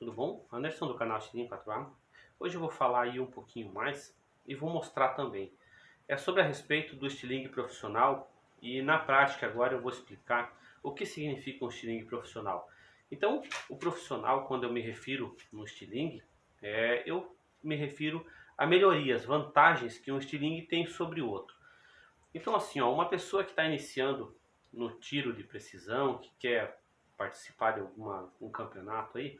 tudo bom? Anderson do canal Estilingue 4A. Hoje eu vou falar aí um pouquinho mais e vou mostrar também. É sobre a respeito do estilingue profissional e na prática agora eu vou explicar o que significa um estilingue profissional. Então, o profissional, quando eu me refiro no estilingue, eu me refiro a melhorias, vantagens que um estilingue tem sobre o outro. Então assim, ó, uma pessoa que está iniciando no tiro de precisão, que quer participar de um campeonato aí,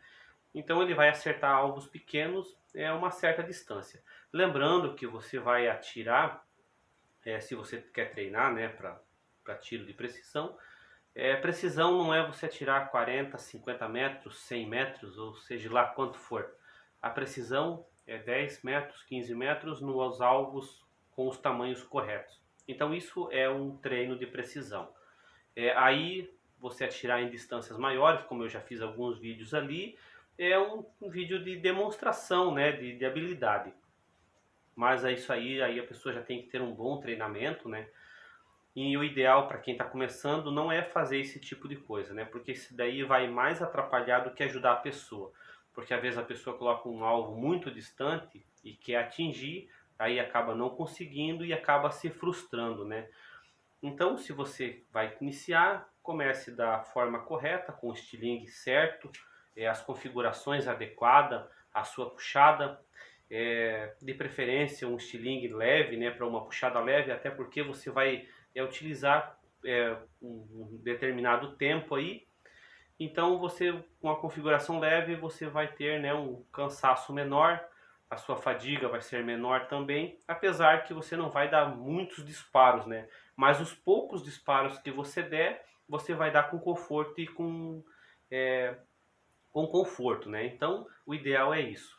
então ele vai acertar alvos pequenos a uma certa distância. Lembrando que você vai atirar, se você quer treinar, né, para tiro de precisão, precisão não é você atirar 40, 50 metros, 100 metros, ou seja lá quanto for. A precisão é 10 metros, 15 metros nos alvos com os tamanhos corretos. Então isso é um treino de precisão. Aí você atirar em distâncias maiores, como eu já fiz alguns vídeos ali, é um vídeo de demonstração, né, de habilidade. Mas é isso aí a pessoa já tem que ter um bom treinamento, né? E o ideal para quem está começando não é fazer esse tipo de coisa, né? Porque isso daí vai mais atrapalhar do que ajudar a pessoa. Porque às vezes a pessoa coloca um alvo muito distante e quer atingir, aí acaba não conseguindo e acaba se frustrando, né? Então, se você vai iniciar, comece da forma correta, com o estilingue certo, as configurações adequadas, a sua puxada, de preferência um estilingue leve, né, para uma puxada leve, até porque você vai utilizar um determinado tempo aí. Então você, com a configuração leve, você vai ter, né, um cansaço menor, a sua fadiga vai ser menor também, apesar que você não vai dar muitos disparos, né? Mas os poucos disparos que você der, você vai dar com conforto e com conforto, né? Então o ideal é isso.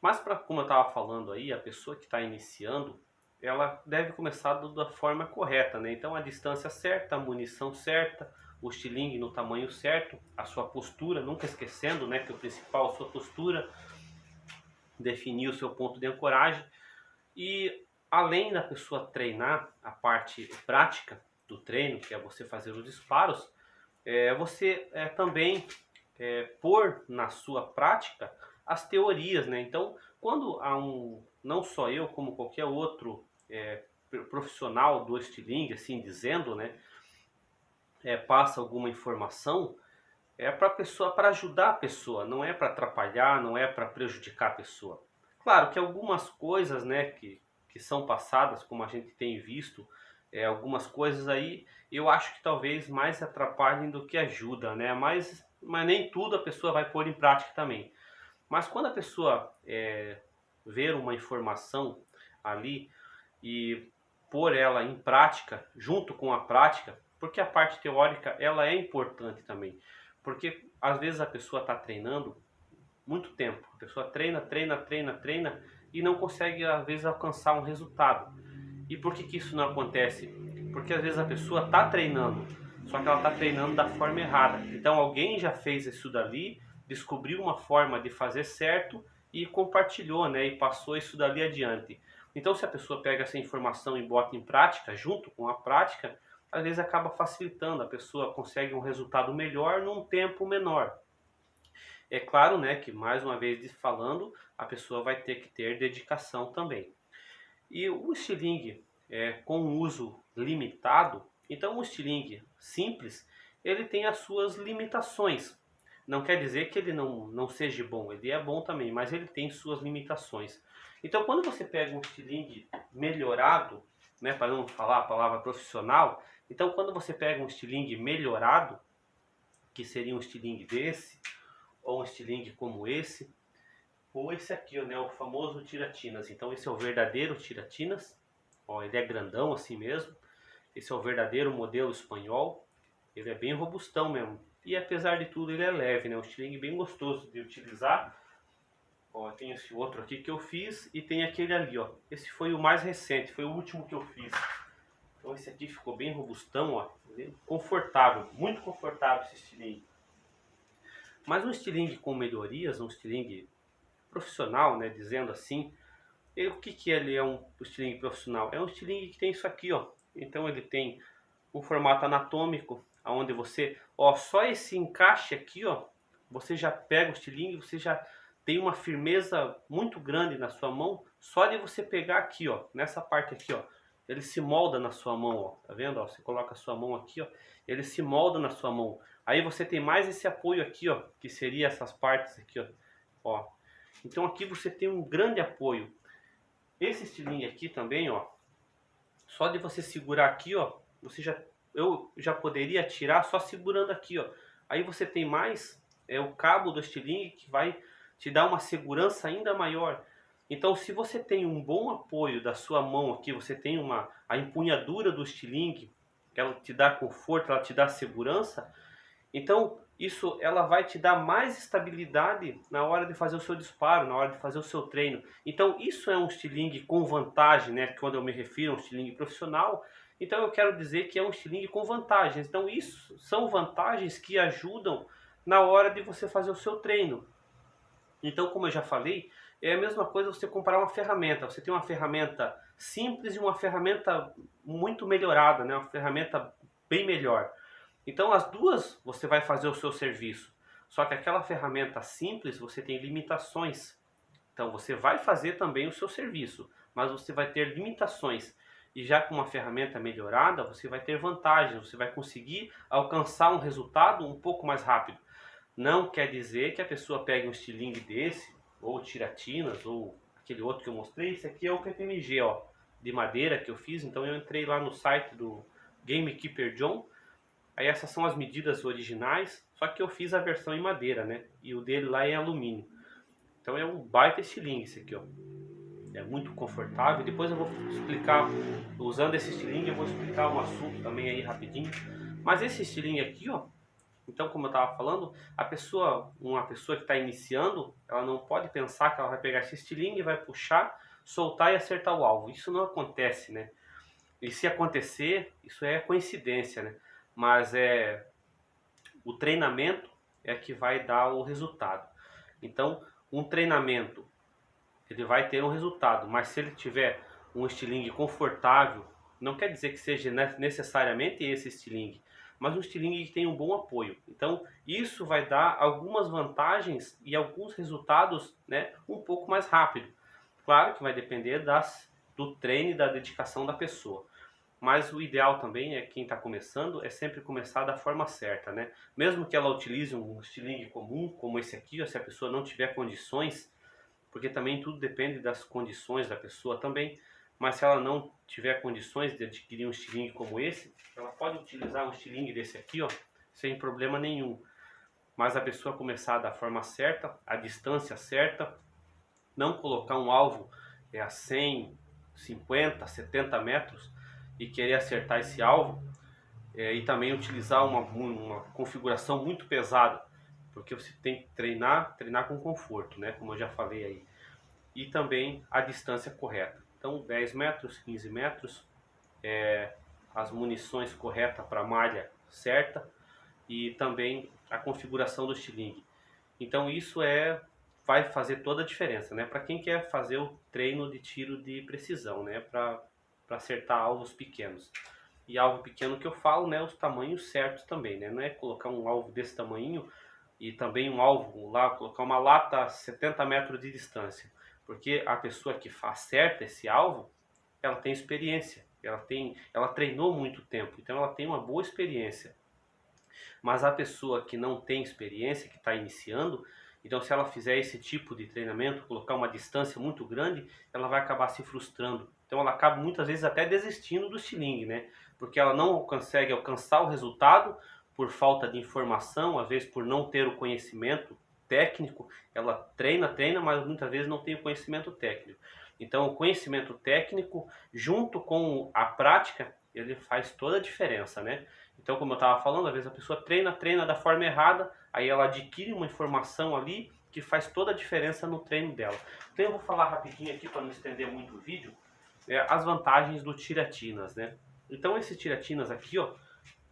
Mas como eu estava falando aí, a pessoa que está iniciando, ela deve começar da forma correta, né? Então a distância certa, a munição certa, o estilingue no tamanho certo, a sua postura, nunca esquecendo, né, que o principal é a sua postura, definir o seu ponto de ancoragem. E além da pessoa treinar a parte prática do treino, que é você fazer os disparos, você também pôr na sua prática as teorias, né? Então, quando não só eu, como qualquer outro profissional do estilingue, assim dizendo, né, passa alguma informação, é para pessoa, para ajudar a pessoa, não é para atrapalhar, não é para prejudicar a pessoa. Claro que algumas coisas, né, que são passadas, como a gente tem visto, algumas coisas aí, eu acho que talvez mais atrapalhem do que ajuda, né? Mas nem tudo a pessoa vai pôr em prática também. Mas quando a pessoa ver uma informação ali e pôr ela em prática, junto com a prática, porque a parte teórica ela é importante também. Porque às vezes a pessoa está treinando muito tempo, a pessoa treina, treina, treina, treina e não consegue às vezes alcançar um resultado. E por que isso não acontece? Porque às vezes a pessoa está treinando, só que ela está treinando da forma errada. Então alguém já fez isso dali, descobriu uma forma de fazer certo e compartilhou, né? E passou isso dali adiante. Então se a pessoa pega essa informação e bota em prática, junto com a prática, às vezes acaba facilitando, a pessoa consegue um resultado melhor num tempo menor. É claro, né, que mais uma vez falando, a pessoa vai ter que ter dedicação também. E o estilingue com uso limitado, então o estilingue simples, ele tem as suas limitações. Não quer dizer que ele não seja bom, ele é bom também, mas ele tem suas limitações. Então quando você pega um estilingue melhorado, né, para não falar a palavra profissional, então quando você pega um estilingue melhorado, que seria um estilingue desse, ou um estilingue como esse, ou esse aqui, né, o famoso tiratinas. Então esse é o verdadeiro tiratinas, ó, ele é grandão assim mesmo. Esse é o verdadeiro modelo espanhol, ele é bem robustão mesmo. E apesar de tudo ele é leve, né, um estilingue bem gostoso de utilizar. Ó, tem esse outro aqui que eu fiz e tem aquele ali, ó. Esse foi o mais recente, foi o último que eu fiz. Então esse aqui ficou bem robustão, ó, confortável, muito confortável esse estilingue. Mas um estilingue com melhorias, um estilingue profissional, né, dizendo assim, o que ele é um estilingue profissional? É um estilingue que tem isso aqui, ó. Então ele tem um formato anatômico, onde você, ó, só esse encaixe aqui, ó, você já pega o estilingue, você já tem uma firmeza muito grande na sua mão, só de você pegar aqui, ó, nessa parte aqui, ó, ele se molda na sua mão, ó, tá vendo? Ó, você coloca a sua mão aqui, ó, ele se molda na sua mão. Aí você tem mais esse apoio aqui, ó, que seria essas partes aqui, ó. Então aqui você tem um grande apoio. Esse estilingue aqui também, ó, só de você segurar aqui, ó, eu já poderia tirar só segurando aqui, ó. Aí você tem mais o cabo do estilingue que vai te dar uma segurança ainda maior. Então, se você tem um bom apoio da sua mão aqui, você tem a empunhadura do estilingue, que ela te dá conforto, ela te dá segurança, então isso ela vai te dar mais estabilidade na hora de fazer o seu disparo, na hora de fazer o seu treino. Então isso é um estilingue com vantagem, né? Quando eu me refiro a um estilingue profissional, então eu quero dizer que é um estilingue com vantagens. Então isso são vantagens que ajudam na hora de você fazer o seu treino. Então, como eu já falei, é a mesma coisa você comprar uma ferramenta. Você tem uma ferramenta simples e uma ferramenta muito melhorada, né? Uma ferramenta bem melhor. Então as duas você vai fazer o seu serviço. Só que aquela ferramenta simples você tem limitações. Então você vai fazer também o seu serviço, mas você vai ter limitações. E já com uma ferramenta melhorada, você vai ter vantagens, você vai conseguir alcançar um resultado um pouco mais rápido. Não quer dizer que a pessoa pegue um estilingue desse, ou tiratinas, ou aquele outro que eu mostrei. Esse aqui é o PPMG, ó, de madeira que eu fiz. Então eu entrei lá no site do Gamekeeper John. Aí essas são as medidas originais, só que eu fiz a versão em madeira, né? E o dele lá é em alumínio. Então é um baita estilingue esse aqui, ó. É muito confortável. Depois eu vou explicar, usando esse estilingue, eu vou explicar um assunto também aí rapidinho. Mas esse estilingue aqui, ó, então como eu estava falando, uma pessoa que está iniciando, ela não pode pensar que ela vai pegar esse estilingue, vai puxar, soltar e acertar o alvo. Isso não acontece, né? E se acontecer, isso é coincidência, né? Mas o treinamento é que vai dar o resultado. Então, um treinamento, ele vai ter um resultado, mas se ele tiver um estilingue confortável, não quer dizer que seja necessariamente esse estilingue, mas um estilingue que tem um bom apoio. Então, isso vai dar algumas vantagens e alguns resultados, né, um pouco mais rápido. Claro que vai depender do treino e da dedicação da pessoa. Mas o ideal também é quem está começando é sempre começar da forma certa, né? Mesmo que ela utilize um estilingue comum, como esse aqui, ou se a pessoa não tiver condições, porque também tudo depende das condições da pessoa também, mas se ela não tiver condições de adquirir um estilingue como esse, ela pode utilizar um estilingue desse aqui, ó, sem problema nenhum. Mas a pessoa começar da forma certa, a distância certa, não colocar um alvo a 100, 50, 70 metros, e querer acertar esse alvo e também utilizar uma configuração muito pesada, porque você tem que treinar com conforto, né? Como eu já falei aí. E também a distância correta. Então 10 metros, 15 metros, as munições corretas para a malha certa e também a configuração do estilingue. Então isso vai fazer toda a diferença, né? Para quem quer fazer o treino de tiro de precisão, né? Para acertar alvos pequenos. E alvo pequeno que eu falo, né? Os tamanhos certos também, né? Não é colocar um alvo desse tamanho e também um alvo lá, colocar uma lata a 70 metros de distância. Porque a pessoa que acerta esse alvo, ela tem experiência. Ela treinou muito tempo, então ela tem uma boa experiência. Mas a pessoa que não tem experiência, que está iniciando, então se ela fizer esse tipo de treinamento, colocar uma distância muito grande, ela vai acabar se frustrando. Então ela acaba muitas vezes até desistindo do estilingue, né? Porque ela não consegue alcançar o resultado por falta de informação, às vezes por não ter o conhecimento técnico. Ela treina, mas muitas vezes não tem o conhecimento técnico. Então o conhecimento técnico junto com a prática, ele faz toda a diferença, né? Então, como eu estava falando, às vezes a pessoa treina da forma errada, aí ela adquire uma informação ali que faz toda a diferença no treino dela. Então eu vou falar rapidinho aqui para não estender muito o vídeo, as vantagens do tiratinas, né? Então esse tiratinas aqui, ó,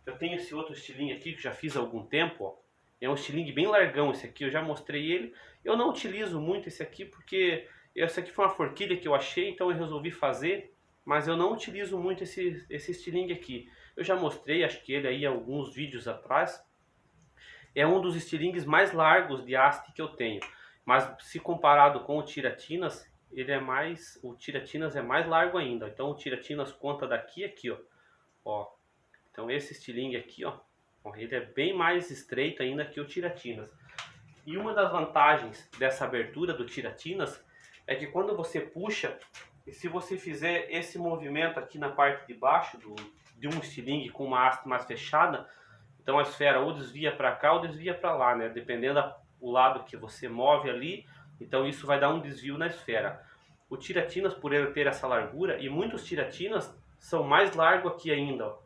eu tenho esse outro estilingue aqui que já fiz há algum tempo, ó. É um estilingue bem largão esse aqui, eu já mostrei ele. Eu não utilizo muito esse aqui porque essa aqui foi uma forquilha que eu achei, então eu resolvi fazer, mas eu não utilizo muito esse estilingue aqui. Eu já mostrei, acho que ele aí alguns vídeos atrás. é um dos estilingues mais largos de haste que eu tenho. Mas se comparado com o tiratinas, o tiratinas é mais largo ainda. Então o tiratinas conta daqui a aqui, ó. Então esse estilingue aqui, ó, ele é bem mais estreito ainda que o tiratinas. E uma das vantagens dessa abertura do tiratinas é que quando você puxa, e se você fizer esse movimento aqui na parte de baixo de um estilingue com uma haste mais fechada, então a esfera ou desvia para cá ou desvia para lá, né? Dependendo do lado que você move ali, então isso vai dar um desvio na esfera. O tiratinas, por ele ter essa largura, e muitos tiratinas são mais largos aqui ainda, ó.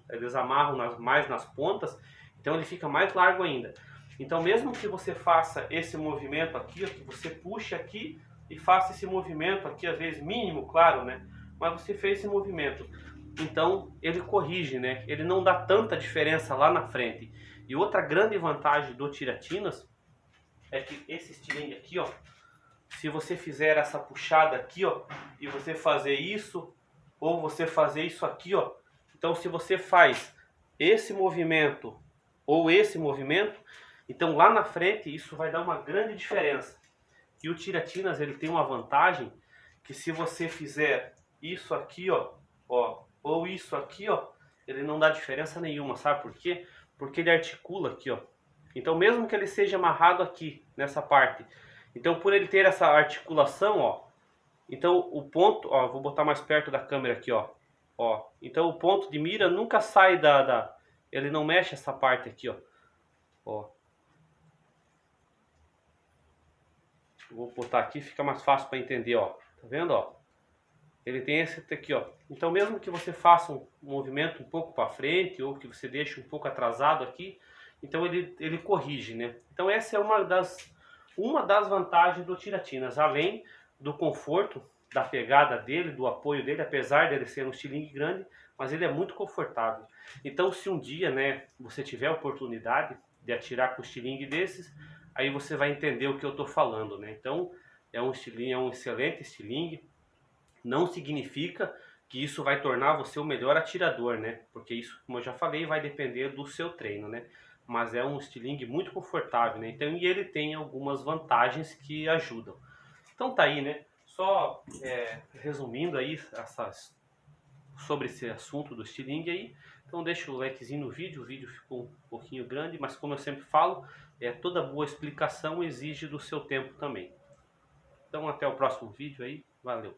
Eles amarram mais nas pontas, então ele fica mais largo ainda. Então mesmo que você faça esse movimento aqui, ó, que você puxe aqui e faça esse movimento aqui, às vezes mínimo, claro, né? Mas você fez esse movimento. Então ele corrige, né? Ele não dá tanta diferença lá na frente. E outra grande vantagem do tiratinas é que esse estilingue aqui, ó, se você fizer essa puxada aqui, ó, e você fazer isso, ou você fazer isso aqui, ó, então se você faz esse movimento ou esse movimento, então lá na frente isso vai dar uma grande diferença. E o tiratinas, ele tem uma vantagem que se você fizer isso aqui, ó, ou isso aqui, ó, ele não dá diferença nenhuma, sabe por quê? Porque ele articula aqui, ó. Então mesmo que ele seja amarrado aqui nessa parte, então por ele ter essa articulação, ó, então o ponto, ó, vou botar mais perto da câmera aqui, ó, então o ponto de mira nunca sai ele não mexe essa parte aqui, ó. Vou botar aqui, fica mais fácil para entender, ó. Tá vendo, ó? Ele tem esse aqui, ó. Então mesmo que você faça um movimento um pouco para frente ou que você deixe um pouco atrasado aqui, então ele corrige, né? Então essa é uma das vantagens do tiratinas, além do conforto, da pegada dele, do apoio dele, apesar dele ser um estilingue grande, mas ele é muito confortável. Então se um dia, né, você tiver a oportunidade de atirar com um estilingue desses, aí você vai entender o que eu estou falando, né? Então é um excelente estilingue. Não significa que isso vai tornar você o melhor atirador, né? Porque isso, como eu já falei, vai depender do seu treino, né? Mas é um estilingue muito confortável, né? Então, e ele tem algumas vantagens que ajudam. Então tá aí, né? Só resumindo aí sobre esse assunto do estilingue aí. Então deixa o likezinho no vídeo, o vídeo ficou um pouquinho grande, mas como eu sempre falo, toda boa explicação exige do seu tempo também. Então até o próximo vídeo aí, valeu!